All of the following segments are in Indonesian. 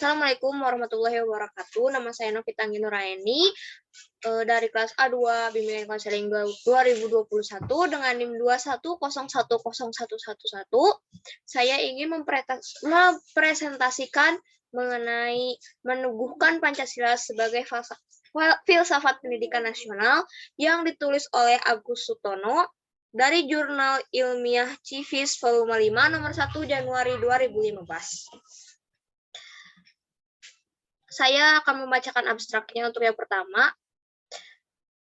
Assalamualaikum warahmatullahi wabarakatuh. Nama saya Novita Nuraini dari kelas A2 Bimbingan Konseling 2021 dengan NIM 21010111. Saya ingin mempresentasikan mengenai meneguhkan Pancasila sebagai filsafat pendidikan nasional yang ditulis oleh Agus Sutono dari Jurnal Ilmiah Civis volume 5 nomor 1 Januari 2015. Saya akan membacakan abstraknya untuk yang pertama.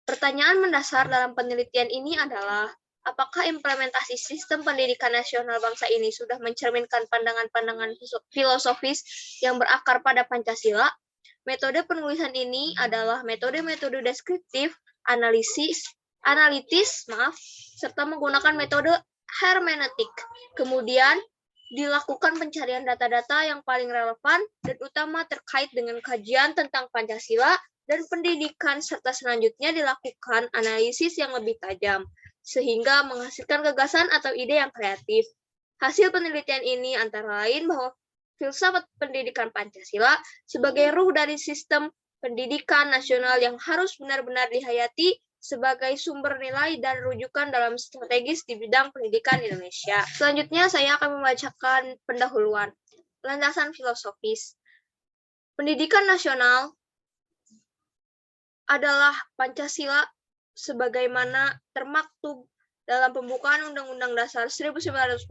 Pertanyaan mendasar dalam penelitian ini adalah, apakah implementasi sistem pendidikan nasional bangsa ini sudah mencerminkan pandangan-pandangan filosofis yang berakar pada Pancasila? Metode penulisan ini adalah metode-metode deskriptif, analitis, serta menggunakan metode hermeneutik. Kemudian, dilakukan pencarian data-data yang paling relevan dan utama terkait dengan kajian tentang Pancasila dan pendidikan, serta selanjutnya dilakukan analisis yang lebih tajam, sehingga menghasilkan gagasan atau ide yang kreatif. Hasil penelitian ini antara lain bahwa filsafat pendidikan Pancasila sebagai ruh dari sistem pendidikan nasional yang harus benar-benar dihayati sebagai sumber nilai dan rujukan dalam strategis di bidang pendidikan Indonesia. Selanjutnya, saya akan membacakan pendahuluan. Landasan filosofis. Pendidikan nasional adalah Pancasila sebagaimana termaktub dalam pembukaan Undang-Undang Dasar 1945.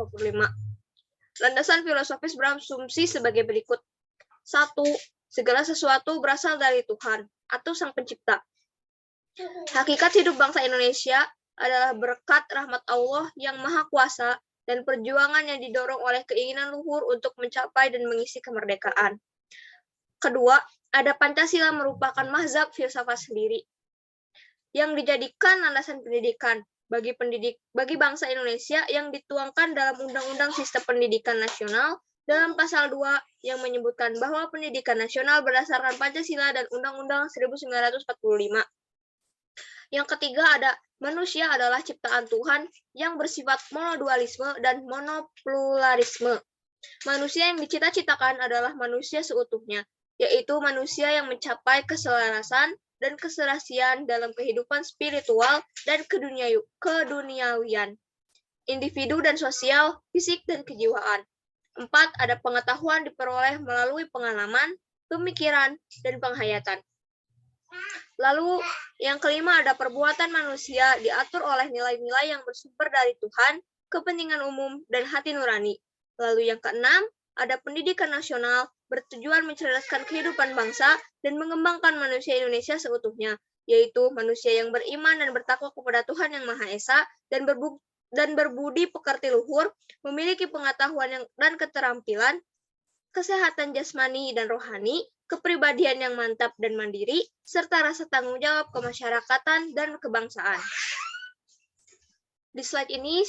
Landasan filosofis berasumsi sebagai berikut. 1. Segala sesuatu berasal dari Tuhan atau Sang Pencipta. Hakikat hidup bangsa Indonesia adalah berkat rahmat Allah yang Maha Kuasa dan perjuangan yang didorong oleh keinginan luhur untuk mencapai dan mengisi kemerdekaan. Kedua, ada Pancasila merupakan mazhab filsafat sendiri yang dijadikan landasan pendidikan bagi bangsa Indonesia yang dituangkan dalam Undang-Undang Sistem Pendidikan Nasional dalam pasal 2 yang menyebutkan bahwa pendidikan nasional berdasarkan Pancasila dan Undang-Undang 1945. Yang ketiga ada manusia adalah ciptaan Tuhan yang bersifat monodualisme dan monopluralisme. Manusia yang dicita-citakan adalah manusia seutuhnya, yaitu manusia yang mencapai keselarasan dan keserasian dalam kehidupan spiritual dan keduniawian, individu dan sosial, fisik dan kejiwaan. 4. Ada pengetahuan diperoleh melalui pengalaman, pemikiran, dan penghayatan. Lalu yang kelima ada perbuatan manusia diatur oleh nilai-nilai yang bersumber dari Tuhan, kepentingan umum, dan hati nurani. Lalu yang keenam ada pendidikan nasional bertujuan mencerdaskan kehidupan bangsa dan mengembangkan manusia Indonesia seutuhnya, yaitu manusia yang beriman dan bertakwa kepada Tuhan yang Maha Esa dan berbudi pekerti luhur, memiliki pengetahuan dan keterampilan, kesehatan jasmani dan rohani, kepribadian yang mantap dan mandiri, serta rasa tanggung jawab kemasyarakatan dan kebangsaan. Di slide ini,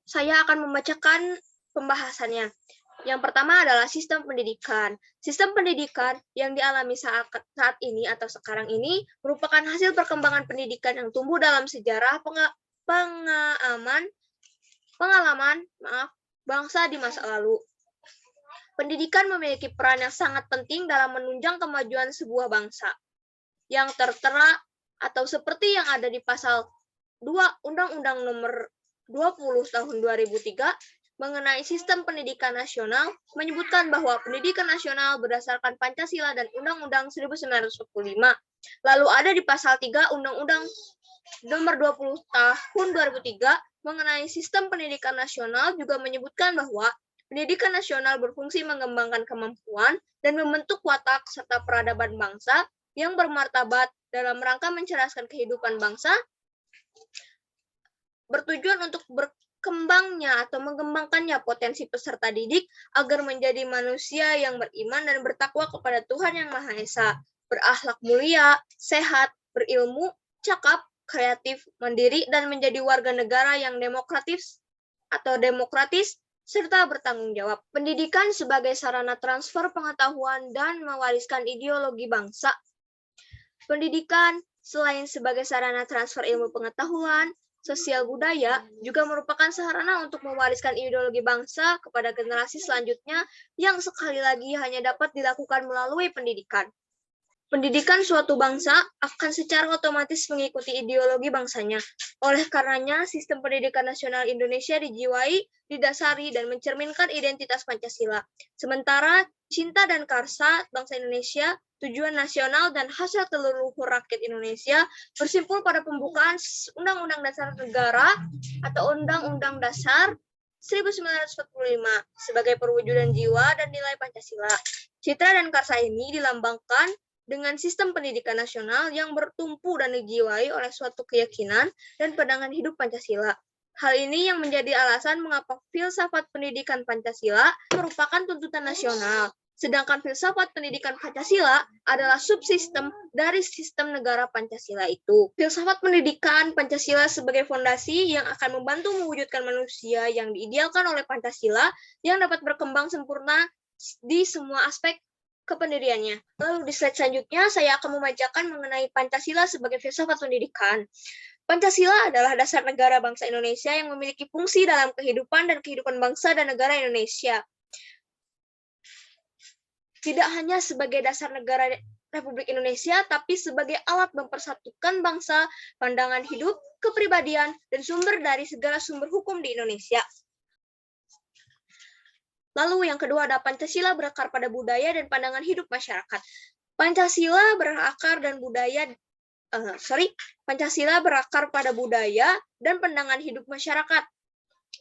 saya akan membacakan pembahasannya. Yang pertama adalah sistem pendidikan. Sistem pendidikan yang dialami saat ini atau sekarang ini merupakan hasil perkembangan pendidikan yang tumbuh dalam sejarah pengalaman bangsa di masa lalu. Pendidikan memiliki peran yang sangat penting dalam menunjang kemajuan sebuah bangsa. Yang tertera atau seperti yang ada di pasal 2 Undang-Undang Nomor 20 Tahun 2003 mengenai sistem pendidikan nasional menyebutkan bahwa pendidikan nasional berdasarkan Pancasila dan Undang-Undang 1945. Lalu ada di pasal 3 Undang-Undang Nomor 20 Tahun 2003 mengenai sistem pendidikan nasional juga menyebutkan bahwa pendidikan nasional berfungsi mengembangkan kemampuan dan membentuk watak serta peradaban bangsa yang bermartabat dalam rangka mencerdaskan kehidupan bangsa, bertujuan untuk berkembangnya atau mengembangkannya potensi peserta didik agar menjadi manusia yang beriman dan bertakwa kepada Tuhan yang Maha Esa, berakhlak mulia, sehat, berilmu, cakap, kreatif, mandiri, dan menjadi warga negara yang demokratis, serta bertanggung jawab. Pendidikan sebagai sarana transfer pengetahuan dan mewariskan ideologi bangsa. Pendidikan selain sebagai sarana transfer ilmu pengetahuan, sosial budaya juga merupakan sarana untuk mewariskan ideologi bangsa kepada generasi selanjutnya yang sekali lagi hanya dapat dilakukan melalui pendidikan. Pendidikan suatu bangsa akan secara otomatis mengikuti ideologi bangsanya. Oleh karenanya, sistem pendidikan nasional Indonesia dijiwai, didasari, dan mencerminkan identitas Pancasila. Sementara cinta dan karsa bangsa Indonesia, tujuan nasional, dan hasrat leluhur rakyat Indonesia bersimpul pada pembukaan Undang-Undang Dasar Negara atau Undang-Undang Dasar 1945 sebagai perwujudan jiwa dan nilai Pancasila. Citra dan karsa ini dilambangkan dengan sistem pendidikan nasional yang bertumpu dan dijiwai oleh suatu keyakinan dan pandangan hidup Pancasila. Hal ini yang menjadi alasan mengapa filsafat pendidikan Pancasila merupakan tuntutan nasional, sedangkan filsafat pendidikan Pancasila adalah subsistem dari sistem negara Pancasila itu. Filsafat pendidikan Pancasila sebagai fondasi yang akan membantu mewujudkan manusia yang diidealkan oleh Pancasila yang dapat berkembang sempurna di semua aspek kependiriannya. Lalu di slide selanjutnya saya akan membacakan mengenai Pancasila sebagai filsafat pendidikan. Pancasila adalah dasar negara bangsa Indonesia yang memiliki fungsi dalam kehidupan dan kehidupan bangsa dan negara Indonesia. Tidak hanya sebagai dasar negara Republik Indonesia, tapi sebagai alat mempersatukan bangsa, pandangan hidup, kepribadian, dan sumber dari segala sumber hukum di Indonesia. Lalu yang kedua ada Pancasila berakar pada budaya dan pandangan hidup masyarakat. Pancasila berakar pada budaya dan pandangan hidup masyarakat.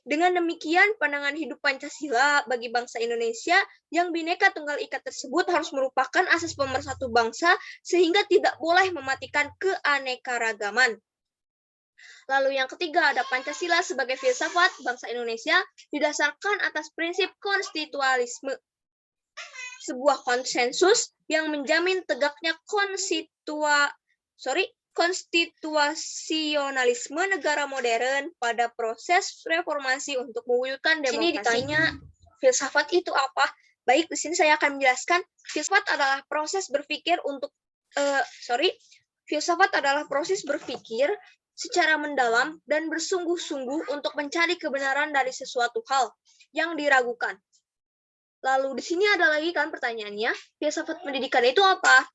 Dengan demikian, pandangan hidup Pancasila bagi bangsa Indonesia yang Bhinneka Tunggal Ika tersebut harus merupakan asas pemersatu bangsa sehingga tidak boleh mematikan keanekaragaman. Lalu yang ketiga ada Pancasila sebagai filsafat bangsa Indonesia didasarkan atas prinsip konstitualisme, sebuah konsensus yang menjamin tegaknya konstitusionalisme negara modern pada proses reformasi untuk mewujudkan demokrasi. Ini ditanya filsafat itu apa? Baik, di sini saya akan menjelaskan filsafat adalah proses berpikir secara mendalam dan bersungguh-sungguh untuk mencari kebenaran dari sesuatu hal yang diragukan. Lalu di sini ada lagi kan pertanyaannya, filsafat pendidikan itu apa?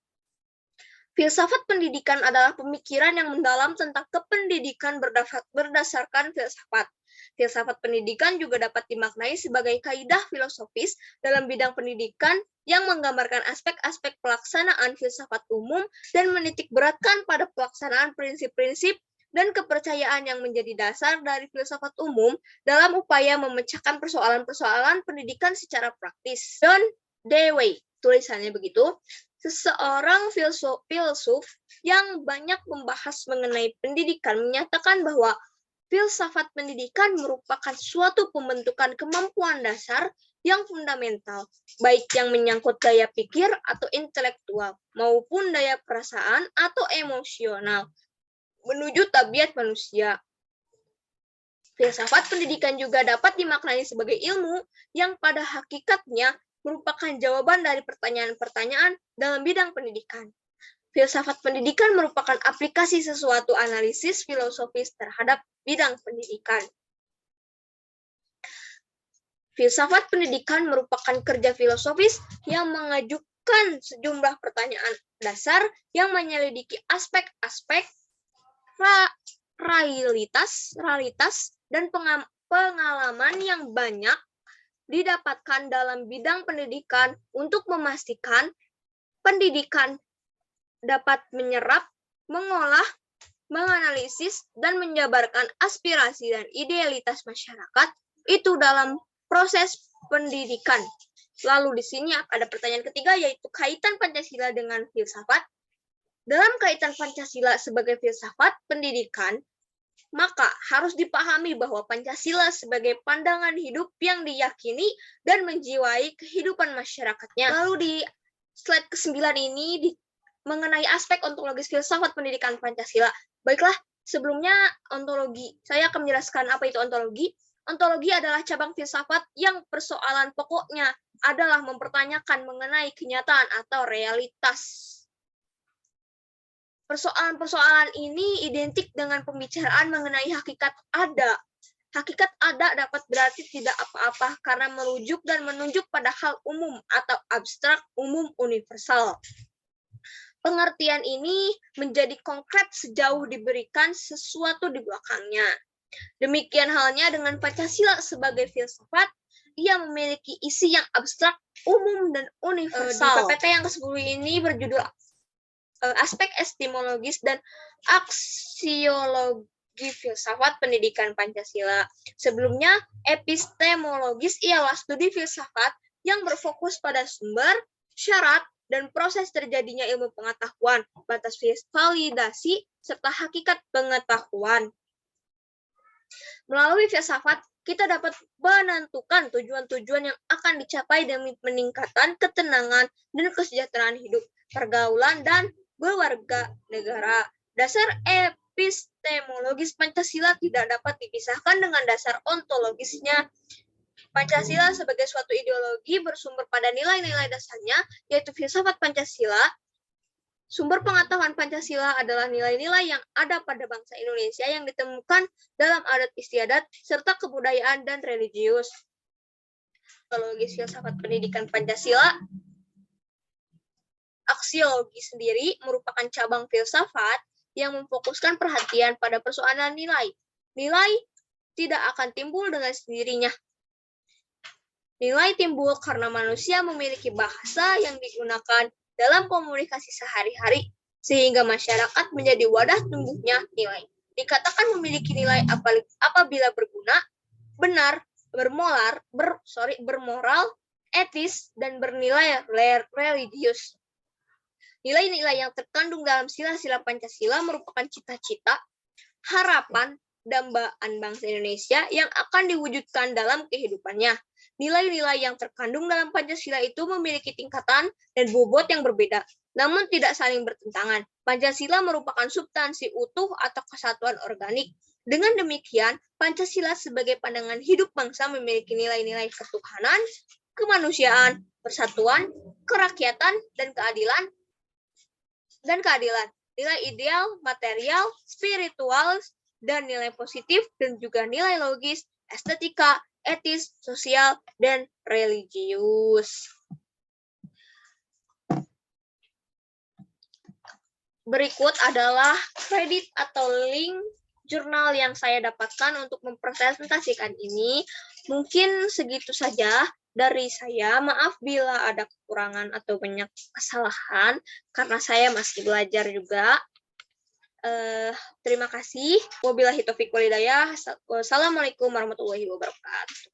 Filsafat pendidikan adalah pemikiran yang mendalam tentang kependidikan berdasarkan filsafat. Filsafat pendidikan juga dapat dimaknai sebagai kaidah filosofis dalam bidang pendidikan yang menggambarkan aspek-aspek pelaksanaan filsafat umum dan menitikberatkan pada pelaksanaan prinsip-prinsip dan kepercayaan yang menjadi dasar dari filsafat umum dalam upaya memecahkan persoalan-persoalan pendidikan secara praktis. John Dewey, tulisannya begitu, seseorang filsuf yang banyak membahas mengenai pendidikan menyatakan bahwa filsafat pendidikan merupakan suatu pembentukan kemampuan dasar yang fundamental, baik yang menyangkut daya pikir atau intelektual, maupun daya perasaan atau emosional, menuju tabiat manusia. Filsafat pendidikan juga dapat dimaknai sebagai ilmu yang pada hakikatnya merupakan jawaban dari pertanyaan-pertanyaan dalam bidang pendidikan. Filsafat pendidikan merupakan aplikasi sesuatu analisis filosofis terhadap bidang pendidikan. Filsafat pendidikan merupakan kerja filosofis yang mengajukan sejumlah pertanyaan dasar yang menyelidiki aspek-aspek realitas dan pengalaman yang banyak didapatkan dalam bidang pendidikan untuk memastikan pendidikan dapat menyerap, mengolah, menganalisis, dan menjabarkan aspirasi dan idealitas masyarakat itu dalam proses pendidikan. Lalu di sini ada pertanyaan ketiga, yaitu kaitan Pancasila dengan filsafat. Dalam kaitan Pancasila sebagai filsafat pendidikan, maka harus dipahami bahwa Pancasila sebagai pandangan hidup yang diyakini dan menjiwai kehidupan masyarakatnya. Lalu di slide ke-9 ini mengenai aspek ontologis filsafat pendidikan Pancasila. Baiklah, sebelumnya ontologi. Saya akan menjelaskan apa itu ontologi. Ontologi adalah cabang filsafat yang persoalan pokoknya adalah mempertanyakan mengenai kenyataan atau realitas. Persoalan-persoalan ini identik dengan pembicaraan mengenai hakikat ada. Hakikat ada dapat berarti tidak apa-apa karena merujuk dan menunjuk pada hal umum atau abstrak umum universal. Pengertian ini menjadi konkret sejauh diberikan sesuatu di belakangnya. Demikian halnya dengan Pancasila sebagai filsafat, ia memiliki isi yang abstrak, umum, dan universal. Di PPT yang ke-10 ini berjudul aspek epistemologis dan aksiologi filsafat pendidikan Pancasila. Sebelumnya, epistemologis ialah studi filsafat yang berfokus pada sumber, syarat, dan proses terjadinya ilmu pengetahuan, batas validasi, serta hakikat pengetahuan. Melalui filsafat, kita dapat menentukan tujuan-tujuan yang akan dicapai demi peningkatan ketenangan dan kesejahteraan hidup, pergaulan, dan berwarga negara. Dasar epistemologis Pancasila tidak dapat dipisahkan dengan dasar ontologisnya. Pancasila sebagai suatu ideologi bersumber pada nilai-nilai dasarnya, yaitu filsafat Pancasila. Sumber pengetahuan Pancasila adalah nilai-nilai yang ada pada bangsa Indonesia yang ditemukan dalam adat istiadat serta kebudayaan dan religius. Ontologis filsafat pendidikan Pancasila. Aksiologi sendiri merupakan cabang filsafat yang memfokuskan perhatian pada persoalan nilai. Nilai tidak akan timbul dengan sendirinya. Nilai timbul karena manusia memiliki bahasa yang digunakan dalam komunikasi sehari-hari, sehingga masyarakat menjadi wadah tumbuhnya nilai. Dikatakan memiliki nilai apabila berguna, benar, bermoral, etis, dan bernilai religius. Nilai-nilai yang terkandung dalam sila-sila Pancasila merupakan cita-cita, harapan, dambaan bangsa Indonesia yang akan diwujudkan dalam kehidupannya. Nilai-nilai yang terkandung dalam Pancasila itu memiliki tingkatan dan bobot yang berbeda, namun tidak saling bertentangan. Pancasila merupakan substansi utuh atau kesatuan organik. Dengan demikian, Pancasila sebagai pandangan hidup bangsa memiliki nilai-nilai ketuhanan, kemanusiaan, persatuan, kerakyatan, dan keadilan. Nilai ideal, material, spiritual, dan nilai positif, dan juga nilai logis, estetika, etis, sosial, dan religius. Berikut adalah kredit atau link jurnal yang saya dapatkan untuk mempresentasikan ini. Mungkin segitu saja dari saya. Maaf bila ada kekurangan atau banyak kesalahan, karena saya masih belajar juga. Terima kasih. Wabillahi taufiq wal hidayah. Wassalamualaikum warahmatullahi wabarakatuh.